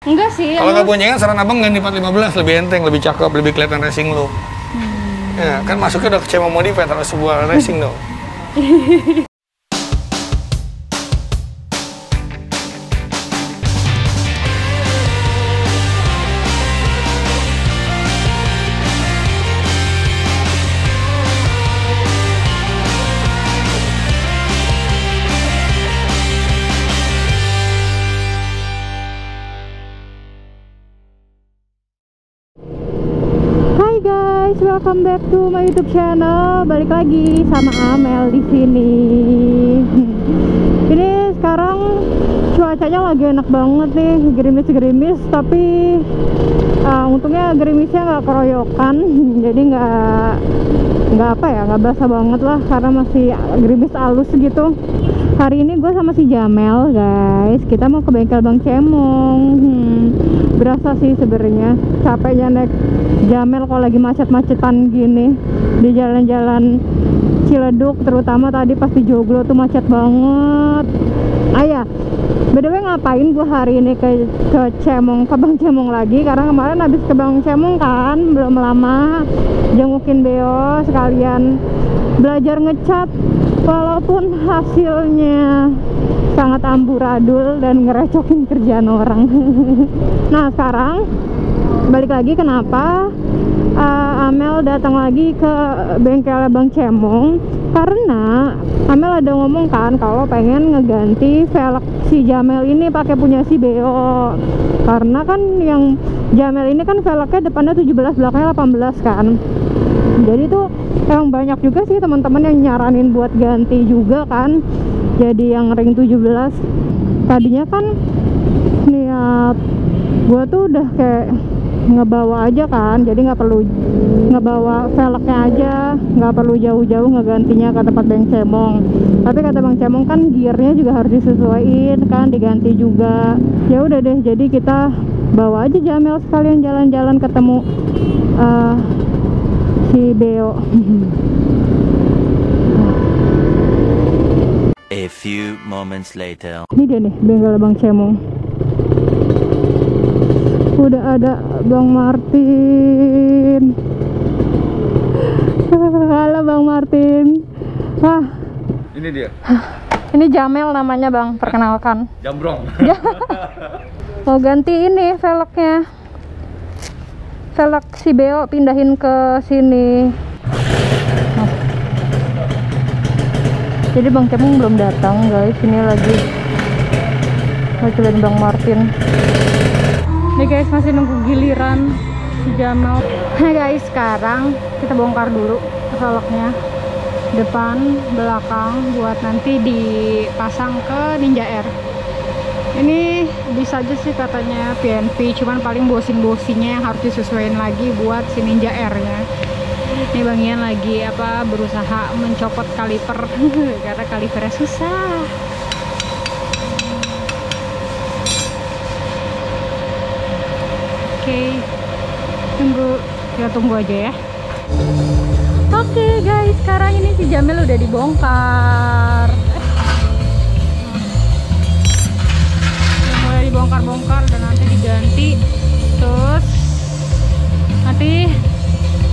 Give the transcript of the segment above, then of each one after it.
Enggak sih. Kalau nggak boncengan saran abang ganti 415 lebih enteng, lebih cakep, lebih kelihatan racing lo. Ya kan masuknya udah ke Cemo Modified harus sebuah racing dong. Welcome back to my YouTube channel. Balik lagi sama Amel di sini. Ini sekarang cuacanya lagi enak banget nih, gerimis-gerimis, tapi untungnya gerimisnya nggak keroyokan, jadi nggak apa ya, nggak basah banget lah karena masih gerimis halus gitu. Hari ini gue sama si Jamel, guys, kita mau ke bengkel Bang Cemong. Berasa sih sebenarnya capeknya naik Jamel kalau lagi macet-macetan gini di jalan-jalan Ciledug, terutama tadi pas di Joglo tuh macet banget. Ayah, by the way, ngapain gue hari ini ke Cemong, ke Bang Cemong lagi? Karena kemarin habis ke Bang Cemong kan, belum lama jengukin Beo, sekalian belajar ngecat, walaupun hasilnya sangat amburadul dan ngerecokin kerjaan orang. Nah, sekarang balik lagi kenapa Amel datang lagi ke bengkel Bang Cemong, karena Amel ada ngomong kan kalau pengen ngeganti velg si Jamel ini pakai punya si Beo. Karena kan yang Jamel ini kan velgnya depannya 17, belakangnya 18 kan. Jadi tuh emang banyak juga sih teman-teman yang nyaranin buat ganti juga kan, jadi yang ring 17. Tadinya kan niat gua tuh udah kayak ngebawa aja kan, jadi nggak perlu ngebawa velgnya aja, nggak perlu jauh-jauh ngegantinya ke tempat Bang Cemong. Tapi kata Bang Cemong kan gearnya juga harus disesuaiin kan, diganti juga. Ya udah deh, jadi kita bawa aja Jamel sekalian jalan-jalan ketemu si Beo. A few moments later. Ini dia nih bengkel Bang Cemong. Udah ada Bang Martin. Halo Bang Martin. Wah, Ini dia. ini Jamel namanya Bang, perkenalkan. Jambrong. Mau ganti ini velgnya. Velg si Beo pindahin ke sini. Nah. Jadi Bang Cemong belum datang, guys. Ini lagi ngajarin Bang Martin. Nih guys, masih nunggu giliran si Jamel. Nah guys, sekarang kita bongkar dulu velgnya, depan, belakang, buat nanti dipasang ke Ninja R. Ini bisa aja sih katanya PNP, cuman paling bosin-bosinnya yang harus disesuaikan lagi buat si Ninja R nya. Ini Bang Ian lagi berusaha mencopot kaliper karena kalipernya susah. Oke, kita tunggu aja ya. Oke guys, sekarang ini si Jamel udah dibongkar. Mulai dibongkar-bongkar dan nanti diganti. Terus nanti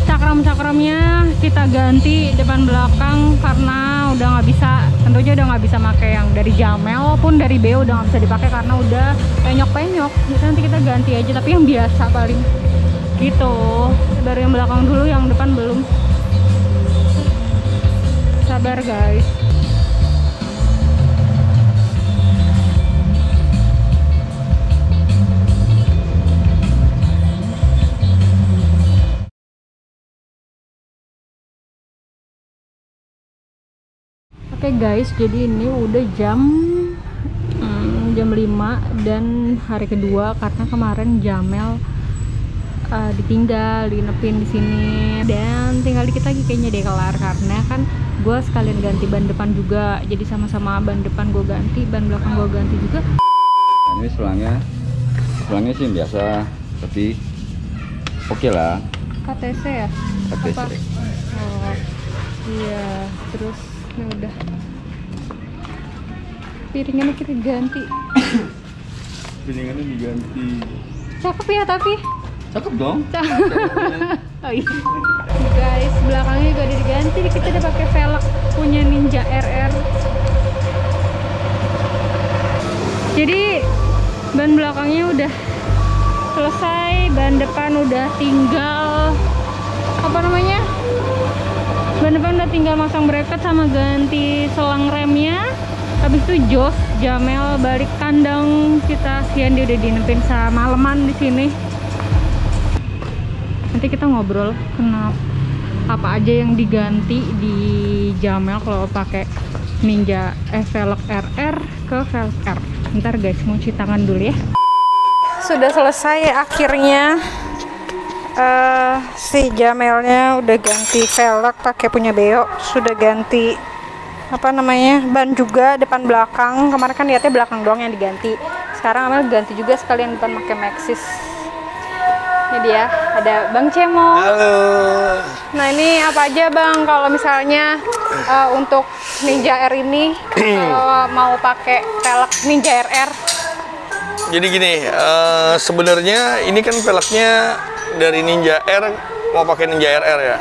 cakram-cakramnya kita ganti depan belakang karena udah nggak bisa, tentunya udah nggak bisa pakai yang dari Jamel pun dari Beo udah nggak bisa dipakai karena udah penyok-penyok. Jadi nanti kita ganti aja, tapi yang biasa paling gitu. Dari yang belakang dulu, yang depan belum. Sabar guys. Oke guys, jadi ini udah jam 5 dan hari kedua karena kemarin Jamel ditinggal, dinepin di sini, dan tinggal dikit lagi kayaknya deh kelar, karena kan gue sekalian ganti ban depan juga, jadi sama-sama ban depan gue ganti, ban belakang gue ganti juga. Nah, ini selangnya sih biasa, tapi oke lah. KTC ya? KTC. Apa? Oh iya, terus ini udah piringannya kita ganti. Spinningannya diganti. Cakep ya tapi. Cakep dong. Oh iya. Guys, belakangnya juga udah diganti. Kita udah pakai velg punya Ninja RR. Jadi ban belakangnya udah selesai, ban depan udah tinggal apa namanya? Ban depan udah tinggal masang bracket sama ganti selang remnya. Habis itu jos, Jamel balik kandang, kita sian dia udah dinepin semalaman di sini. Nanti kita ngobrol kenapa apa aja yang diganti di Jamel kalau pakai Ninja velg RR ke velg R. Ntar guys, mau cuci tangan dulu ya. Sudah selesai akhirnya. Si Jamelnya udah ganti velg pakai punya Beo, sudah ganti apa namanya ban juga depan belakang. Kemarin kan lihatnya belakang doang yang diganti, sekarang Amel ganti juga sekalian depan pakai Maxxis. Ini dia, ada Bang Cemo. Halo. Nah ini apa aja Bang kalau misalnya untuk Ninja R ini kalau mau pakai velg Ninja RR? Jadi gini, sebenarnya ini kan velgnya dari Ninja R mau pakai Ninja RR ya.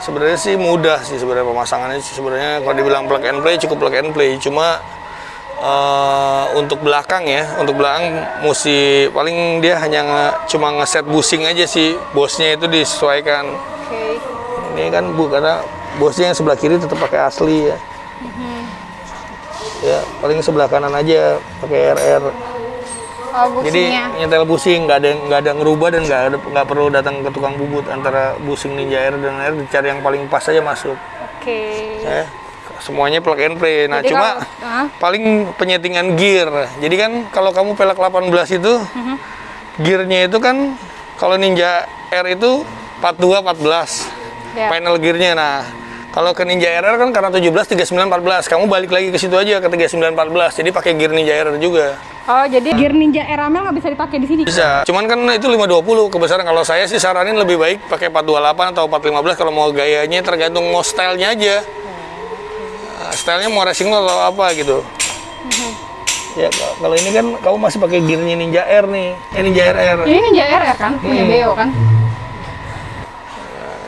Sebenarnya sih mudah sih sebenarnya pemasangannya. Sebenarnya kalau dibilang plug and play cukup plug and play. Cuma untuk belakang ya, untuk belakang mesti paling dia hanya cuma ngeset busing aja sih. Bosnya itu disesuaikan. Oke. Ini kan karena bosnya yang sebelah kiri tetap pakai asli ya. Ya paling sebelah kanan aja pakai RR. Oh, Jadi nyetel busing, nggak ada ngerubah dan nggak perlu datang ke tukang bubut. Antara busing Ninja R dan R dicari yang paling pas aja masuk. Oke. Ya, semuanya plug and play. Nah Jadi cuma paling penyetingan gear. Jadi kan kalau kamu velg 18 itu gearnya itu kan kalau Ninja R itu 42 14 Ya. final gearnya. Nah kalau ke Ninja RR kan karena 17 39 14 kamu balik lagi ke situ aja ke 39 14. Jadi pakai gear Ninja RR juga. Oh, jadi gear Ninja R Amel nggak bisa dipakai di sini? Bisa, cuman kan itu 520 kebesaran. Kalau saya sih saranin lebih baik pakai 428 atau 415 kalau mau gayanya, tergantung mau stylenya aja. Stylenya mau racing atau apa gitu. Ya kalau ini kan kamu masih pakai gearnya Ninja R nih, Ninja RR. Ini Ninja RR kan, punya Beo kan?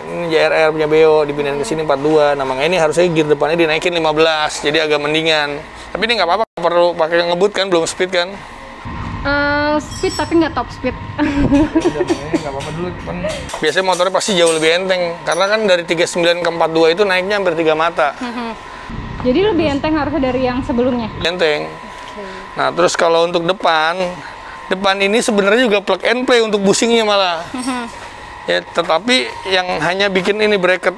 Ini Ninja RR punya Beo, dipindahin ke sini 42. Nah makanya ini harusnya gear depannya dinaikin 15, jadi agak mendingan. Tapi ini nggak apa-apa, perlu pakai ngebut kan, belum speed kan? Speed tapi nggak top speed. Nggak apa-apa dulu kan. Biasanya motornya pasti jauh lebih enteng, karena kan dari 39 ke 42 itu naiknya hampir 3 mata. Jadi lebih enteng harusnya dari yang sebelumnya. Enteng. Nah terus kalau untuk depan ini sebenarnya juga plug and play untuk busingnya malah. Ya tetapi yang hanya bikin ini bracket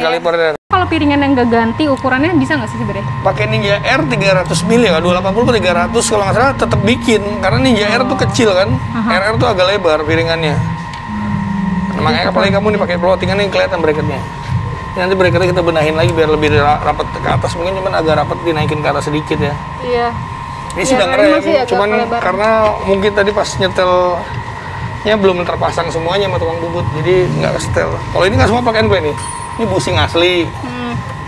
kaliper. Kalau piringan yang nggak ganti ukurannya bisa nggak sih sebenarnya? Pakai Ninja R 300 mili ya, 280 ke 300 kalau nggak salah tetap bikin, karena Ninja R tuh kecil kan, RR tuh agak lebar piringannya. Nah, makanya apalagi kamu nih pakai floatingan nih kelihatan bracketnya. Nanti bracketnya kita benahin lagi biar lebih rapat ke atas, mungkin cuman agak rapat dinaikin ke atas sedikit ya. Iya. Ini sudah ngerem, cuman karena mungkin tadi pas nyetelnya belum terpasang semuanya sama tukang bubut, jadi nggak setel. Kalau ini nggak semua plug and play nih. Ini busing asli.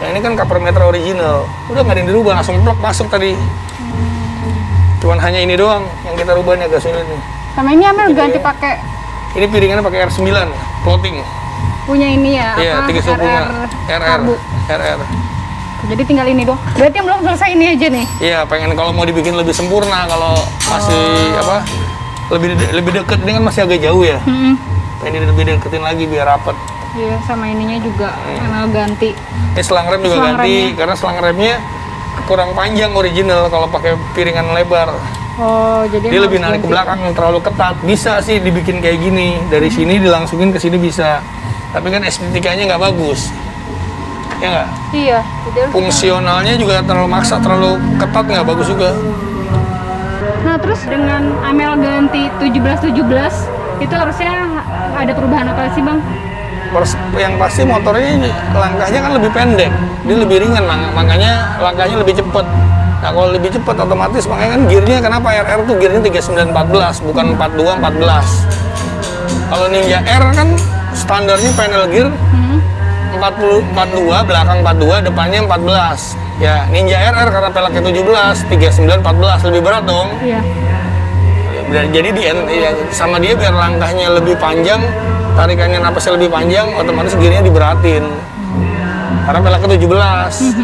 Yang ini kan cover meter original. Udah nggak ada yang dirubah, langsung plug masuk tadi. Cuman hanya ini doang yang kita rubah nih agak sulit nih. Sama ini Amel ganti pakai. Ini piringannya pakai R9 floating. Punya ini ya? Iya, 3 RR. Jadi tinggal ini doang. Berarti yang belum selesai ini aja nih? Iya, pengen kalau mau dibikin lebih sempurna, kalau masih lebih deket, ini kan masih agak jauh ya. Pengen lebih deketin lagi biar rapet. Iya, sama ininya juga Amel ganti. Ini selang rem juga ganti, karena selang remnya kurang panjang original kalau pakai piringan lebar. Oh, jadi dia lebih narik ke belakang, yang terlalu ketat. Bisa sih dibikin kayak gini, dari sini dilangsungin ke sini bisa. Tapi kan estetikanya nggak bagus. Ya nggak? Iya. Fungsionalnya juga terlalu maksa, terlalu ketat nggak bagus juga. Nah, terus dengan Amel ganti 17 itu harusnya ada perubahan apa sih, Bang? Yang pasti motornya langkahnya kan lebih pendek, dia lebih ringan, makanya langkahnya lebih cepat. Nah kalau lebih cepat otomatis, makanya kan gearnya, kenapa RR tuh gearnya 3914 bukan 4214. Kalau Ninja R kan standarnya panel gear 42, belakang 42, depannya 14. Ya, Ninja RR karena peleknya 17, 39, 14 lebih berat dong. Iya. Jadi sama dia biar langkahnya lebih panjang, tarikannya napasnya lebih panjang, otomatis gearnya diberatin. Karena peleknya 17.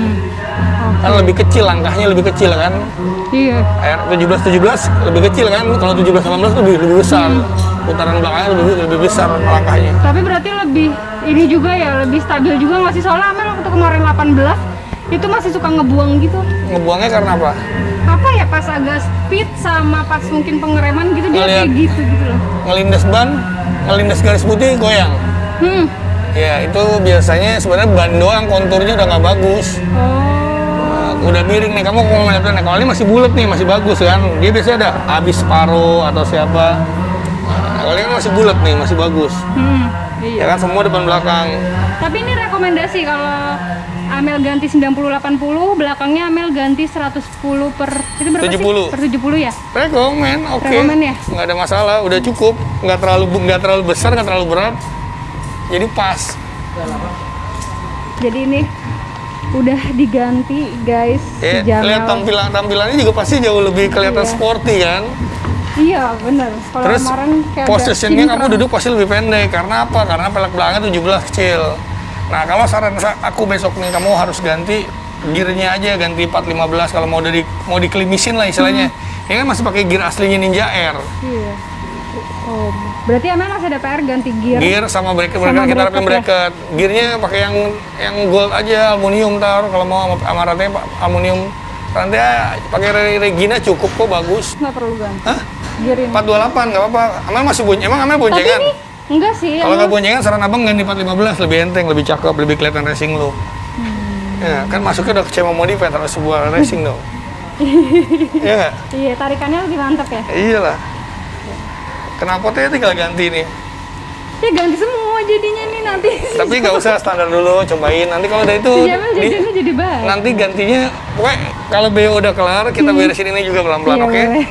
Kan lebih kecil, langkahnya lebih kecil kan. Iya. RR 17 lebih kecil kan. Kalau 17 18 lebih besar. Putaran belakangnya lebih besar langkahnya. Tapi berarti lebih ini juga ya, lebih stabil juga nggak sih? Soalnya Amel waktu kemarin 18 itu masih suka ngebuang gitu. Ngebuangnya karena apa? Apa ya, pas agak speed sama pas mungkin pengereman gitu dia Ngeliat. kayak gitu loh. Ngelindas ban, ngelindas garis putih goyang. Ya itu biasanya sebenarnya ban doang, konturnya udah nggak bagus. Udah miring nih, kamu kalau ngeliatnya, kalau ini masih bulat nih, masih bagus kan. Dia biasanya ada habis separuh atau siapa. Kalau ini kan masih bulat nih, masih bagus. Iya. Ya kan semua depan belakang. Tapi ini rekomendasi kalau Amel ganti 90-80, belakangnya Amel ganti 110 per itu berapa 70. sih? Per 70 ya? Rekomen, oke. Rekomen ya? Nggak ada masalah, udah cukup. Nggak terlalu besar, nggak terlalu berat. Jadi pas. Jadi ini udah diganti guys. si Jamel. Lihat tampilannya juga pasti jauh lebih kelihatan Iya. sporty kan. Iya bener. Kalau Terus kemarin kayak posisinya kamu agak duduk pasti lebih pendek. Karena apa? Karena pelek belakangnya 17 kecil. Nah kalau saran aku besok nih, kamu harus ganti gearnya aja, ganti 415 kalau mau dikelimisin lah istilahnya. Ini kan masih pakai gear aslinya Ninja R. Iya. Oh, berarti Amel masih ada PR ganti gear. Gear sama bracket, Sama kita rapin bracket bracket. Gearnya pakai yang gold aja, aluminium tar. Kalau mau sama rantai aluminium, rantai pakai Regina cukup kok, bagus. Nggak perlu ganti. Hah? Gear ini. 428 nggak apa-apa. Amel masih emang Amel Tapi boncengan? ini enggak sih. Kalau Amel- nggak boncengan, saran abang ganti 415, lebih enteng, lebih cakep, lebih kelihatan racing lo. Ya, kan masuknya udah ke CMO Modified, harus sebuah racing dong. Iya nggak? Iya, tarikannya lebih mantap ya. Iyalah. Knalpotnya tinggal ganti nih. Ya ganti semua jadinya nih nanti. Tapi nggak usah, standar dulu, cobain. Nanti kalau udah itu, Si Jamel jadinya jadi baik. nanti gantinya, pokoknya kalau BO udah kelar, kita beresin ini juga pelan-pelan, Iya, oke? boleh.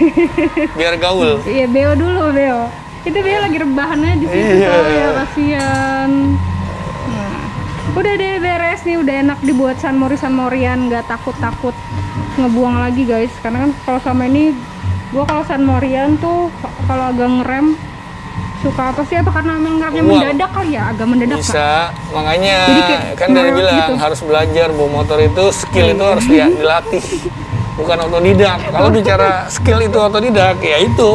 Biar gaul. Iya, Beo dulu, Beo. Itu Beo lagi rebahannya di situ Iya. soalnya, kasihan. Nah, udah deh beres nih, udah enak dibuat San Morian, nggak takut-takut ngebuang lagi guys. Karena kan kalau sama ini, gua kalau San Morian tuh kalau agak ngerem suka apa sih? Apa karena emang ngeremnya Buang. mendadak kali ya? Agak mendadak Pak? Bisa, makanya Jadi kayak kan dari ngeluh bilang gitu. harus belajar bawa motor itu, skill itu harus dilatih, bukan otodidak. Kalau bicara skill itu otodidak, ya itu.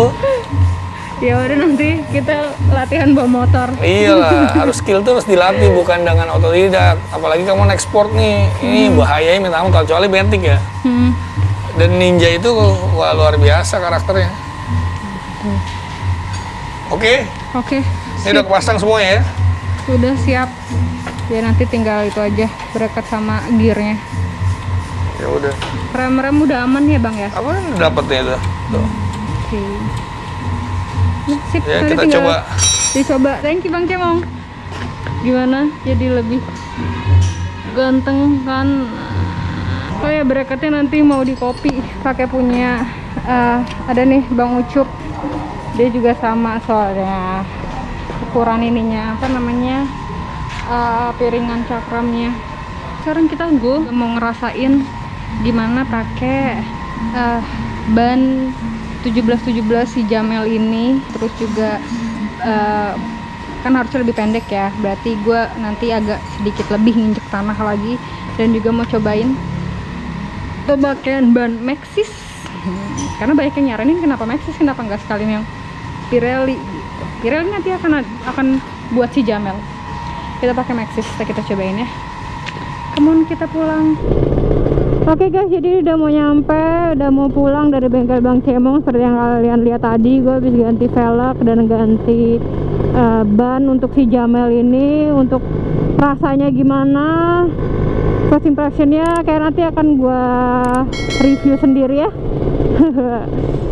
Ya udah nanti kita latihan bawa motor. Iyalah, harus skill itu harus dilatih, bukan dengan otodidak. Apalagi kamu naik sport nih, ini bahayanya minta ampun, kecuali bentik ya. Dan Ninja itu wah luar biasa karakternya. Oke, Oke, ini udah kepasang semua ya. udah siap. Ya nanti tinggal itu aja, bracket sama gearnya. Ya udah. Rem-rem udah aman ya bang ya? Apa dapatnya itu? Tuh. Oke. Nah, sip, Ya, nanti kita tinggal coba. dicoba. Thank you bang Cemong. Gimana? Jadi lebih ganteng kan? Oh ya, bracketnya nanti mau di copy pakai punya ada nih Bang Ucup. Dia juga sama soalnya ukuran ininya apa namanya piringan cakramnya. Sekarang kita mau ngerasain gimana pakai ban 1717 si Jamel ini, terus juga kan harusnya lebih pendek ya, berarti gue nanti agak sedikit lebih nginjek tanah lagi, dan juga mau cobain pemakaian ban Maxxis. Karena banyak yang nyaranin kenapa Maxxis, kenapa nggak sekalian yang Pirelli. Pirelli nanti akan buat si Jamel. Kita pakai Maxxis, kita cobain ya. Come on, kita pulang. Oke guys, jadi udah mau nyampe, udah mau pulang dari bengkel Bang Cemong. Seperti yang kalian lihat tadi, gue habis ganti velg dan ganti ban untuk si Jamel ini. Untuk rasanya gimana, first impressionnya kayak nanti akan gue review sendiri ya.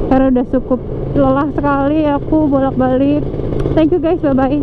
Karena udah cukup lelah sekali aku bolak-balik. Thank you guys, bye-bye.